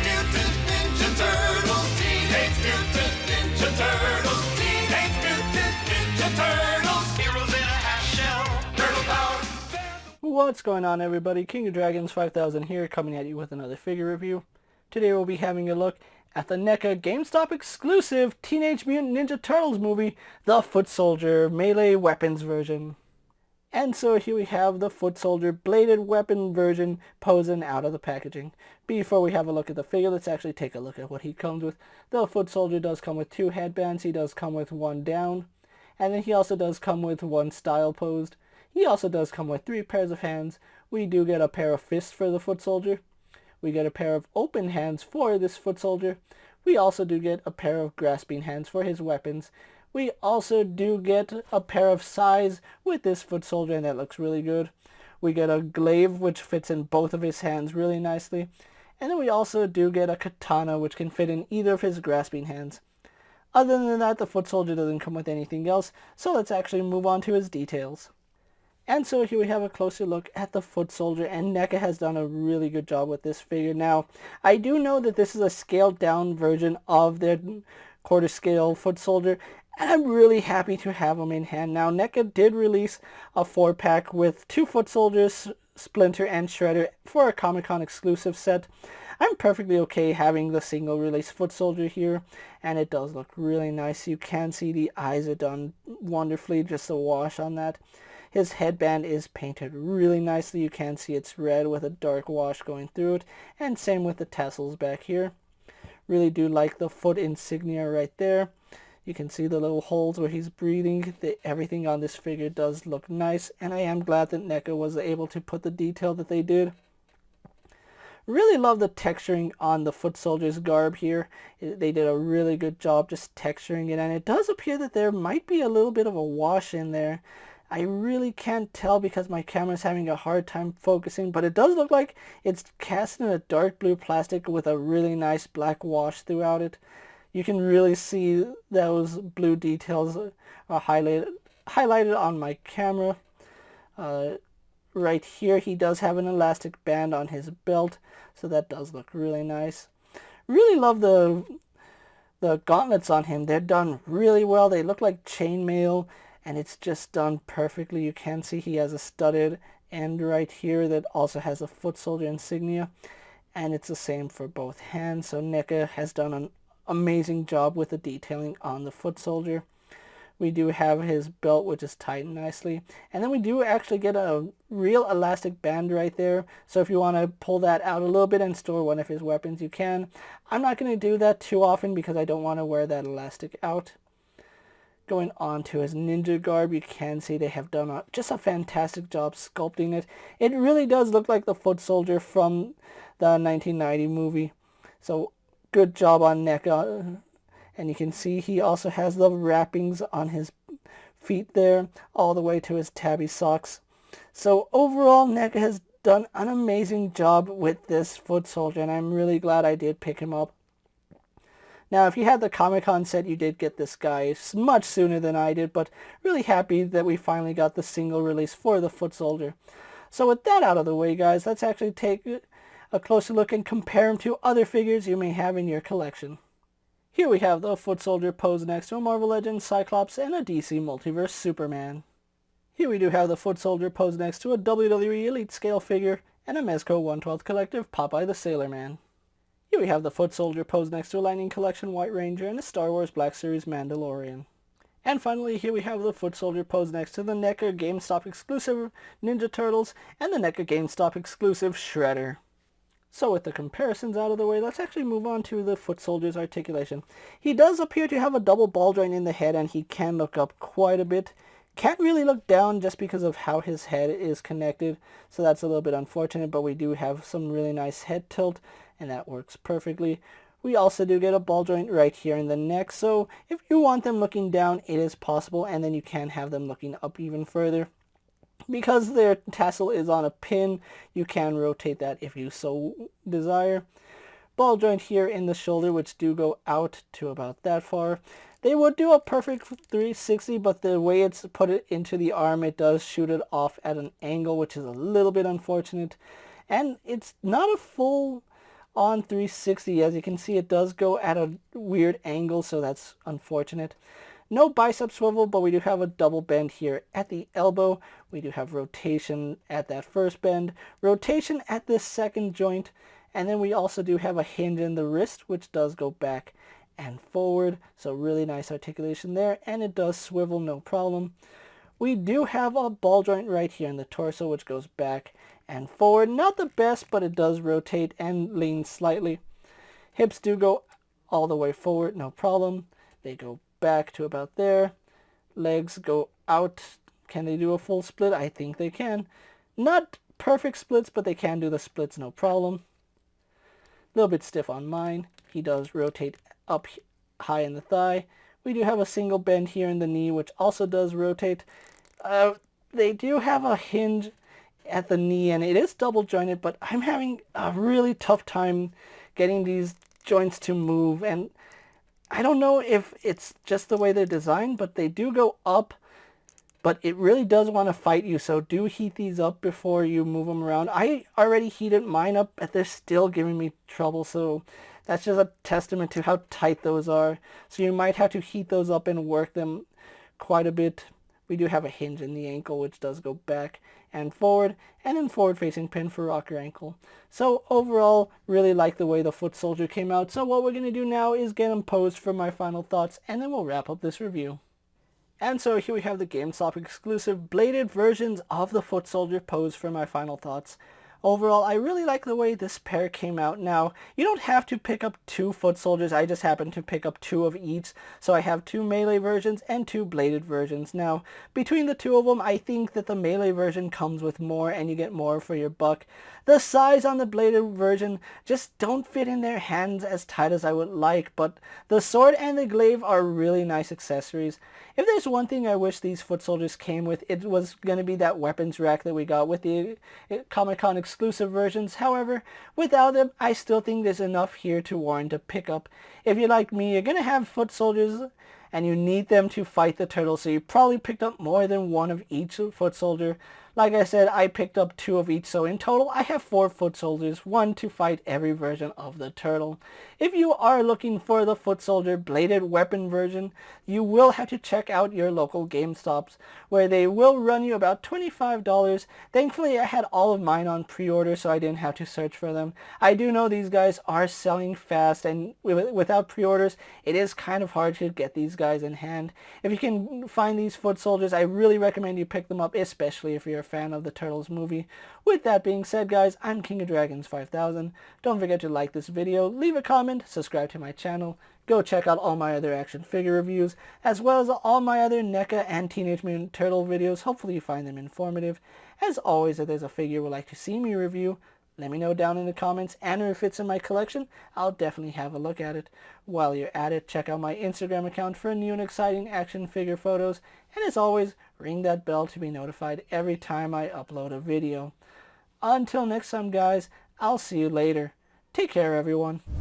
Mutant Ninja Turtles. Teenage Mutant Ninja Turtles. Teenage Mutant Ninja Turtles. Heroes in a half shell. Turtle power. What's going on, everybody? KingofDragons 5000 here, coming at you with another figure review. Today we'll be having a look at the NECA Gamestop exclusive Teenage Mutant Ninja Turtles movie, the Foot Soldier melee weapons version. And so here we have the Foot Soldier bladed weapon version posing out of the packaging. Before we have a look at the figure, let's actually take a look at what he comes with. The Foot Soldier does come with 2 headbands. He does come with 1 down. And then he also does come with 1 style posed. He also does come with 3 pairs of hands. We do get a pair of fists for the Foot Soldier. We get a pair of open hands for this Foot Soldier. We also do get a pair of grasping hands for his weapons. We also do get a pair of sais with this Foot Soldier, and that looks really good. We get a glaive, which fits in both of his hands really nicely. And then we also do get a katana, which can fit in either of his grasping hands. Other than that, the Foot Soldier doesn't come with anything else, so let's actually move on to his details. And so here we have a closer look at the Foot Soldier, and NECA has done a really good job with this figure. Now, I do know that this is a scaled down version of their quarter scale Foot Soldier, and I'm really happy to have him in hand. Now, NECA did release a 4-pack with 2 Foot Soldiers, Splinter and Shredder, for a Comic-Con exclusive set. I'm perfectly okay having the single release Foot Soldier here, and it does look really nice. You can see the eyes are done wonderfully, just a wash on that. His headband is painted really nicely. You can see it's red with a dark wash going through it, and same with the tassels back here. Really do like the foot insignia right there. You can see the little holes where he's breathing. Everything on this figure does look nice, and I am glad that NECA was able to put the detail that they did. Really love the texturing on the Foot Soldier's garb here. They did a really good job just texturing it, and it does appear that there might be a little bit of a wash in there. I really can't tell because my camera's having a hard time focusing, but it does look like it's cast in a dark blue plastic with a really nice black wash throughout it. You can really see those blue details are highlighted on my camera. Right here he does have an elastic band on his belt, so that does look really nice. Really love the gauntlets on him. They're done really well. They look like chainmail, and it's just done perfectly. You can see he has a studded end right here that also has a Foot Soldier insignia, and it's the same for both hands. So NECA has done an amazing job with the detailing on the Foot Soldier. We do have his belt, which is tightened nicely, and then we do actually get a real elastic band right there, so if you want to pull that out a little bit and store one of his weapons, you can. I'm not going to do that too often because I don't want to wear that elastic out. Going on to his ninja garb, you can see they have done just a fantastic job sculpting it. It really does look like the Foot Soldier from the 1990 movie. So good job on NECA. And you can see he also has the wrappings on his feet there, all the way to his tabby socks. So overall, NECA has done an amazing job with this Foot Soldier, and I'm really glad I did pick him up. Now, if you had the Comic-Con set, you did get this guy much sooner than I did, but really happy that we finally got the single release for the Foot Soldier. So with that out of the way, guys, let's actually take a closer look and compare him to other figures you may have in your collection. Here we have the Foot Soldier posed next to a Marvel Legends Cyclops and a DC Multiverse Superman. Here we do have the Foot Soldier posed next to a WWE Elite Scale figure and a Mezco 1/12 Collective Popeye the Sailor Man. Here we have the Foot Soldier posed next to a Lightning Collection White Ranger and a Star Wars Black Series Mandalorian. And finally, here we have the Foot Soldier posed next to the NECA GameStop exclusive Ninja Turtles and the NECA GameStop exclusive Shredder. So with the comparisons out of the way, let's actually move on to the Foot Soldier's articulation. He does appear to have a double ball joint in the head, and he can look up quite a bit. Can't really look down just because of how his head is connected, so that's a little bit unfortunate, but we do have some really nice head tilt, and that works perfectly. We also do get a ball joint right here in the neck, so if you want them looking down, it is possible, and then you can have them looking up even further. Because their tassel is on a pin, you can rotate that if you so desire. Ball joint here in the shoulder, which do go out to about that far. They would do a perfect 360, but the way it's put it into the arm, it does shoot it off at an angle, which is a little bit unfortunate. And it's not a full on 360. As you can see, it does go at a weird angle, so that's unfortunate. No bicep swivel, but we do have a double bend here at the elbow. We do have rotation at that first bend, rotation at this second joint, and then we also do have a hinge in the wrist, which does go back and forward. So really nice articulation there, and it does swivel, no problem. We do have a ball joint right here in the torso, which goes back and forward. Not the best, but it does rotate and lean slightly. Hips do go all the way forward, no problem. They go back to about there. Legs go out. Can they do a full split? I think they can. Not perfect splits, but they can do the splits, no problem. A little bit stiff on mine. He does rotate up high in the thigh. We do have a single bend here in the knee, which also does rotate. They do have a hinge at the knee, and it is double jointed, but I'm having a really tough time getting these joints to move, and I don't know if it's just the way they're designed, but they do go up, but it really does want to fight you, so do heat these up before you move them around. I already heated mine up, but they're still giving me trouble, so that's just a testament to how tight those are. So you might have to heat those up and work them quite a bit. We do have a hinge in the ankle, which does go back and forward, and then forward-facing pin for rocker ankle. So overall, really like the way the foot soldier came out. So what we're going to do now is get them posed for my final thoughts, and then we'll wrap up this review. And so here we have the Gamestop exclusive bladed versions of the foot soldier posed for my final thoughts. Overall, I really like the way this pair came out. Now, you don't have to pick up 2 foot soldiers. I just happen to pick up 2 of each. So I have 2 melee versions and 2 bladed versions. Now, between the 2 of them, I think that the melee version comes with more and you get more for your buck. The size on the bladed version just don't fit in their hands as tight as I would like, but the sword and the glaive are really nice accessories. If there's one thing I wish these foot soldiers came with, it was going to be that weapons rack that we got with the Comic-Con exclusive versions. However, without them, I still think there's enough here to warrant a pickup. If you're like me, you're going to have foot soldiers and you need them to fight the turtle, so you probably picked up more than 1 of each foot soldier. Like I said, I picked up 2 of each, so in total I have 4 foot soldiers, 1 to fight every version of the turtle. If you are looking for the foot soldier bladed weapon version, you will have to check out your local Gamestops, where they will run you about $25. Thankfully I had all of mine on pre-order, so I didn't have to search for them. I do know these guys are selling fast, and without pre-orders, it is kind of hard to get these guys in hand. If you can find these foot soldiers, I really recommend you pick them up, especially if you're a fan of the Turtles movie. With that being said, guys, I'm KingofDragons 5000. Don't forget to like this video, leave a comment, subscribe to my channel, go check out all my other action figure reviews, as well as all my other NECA and Teenage Mutant Turtle videos. Hopefully you find them informative. As always, if there's a figure you would like to see me review, let me know down in the comments, and if it's in my collection, I'll definitely have a look at it. While you're at it, check out my Instagram account for new and exciting action figure photos, and as always, ring that bell to be notified every time I upload a video. Until next time, guys, I'll see you later. Take care, everyone.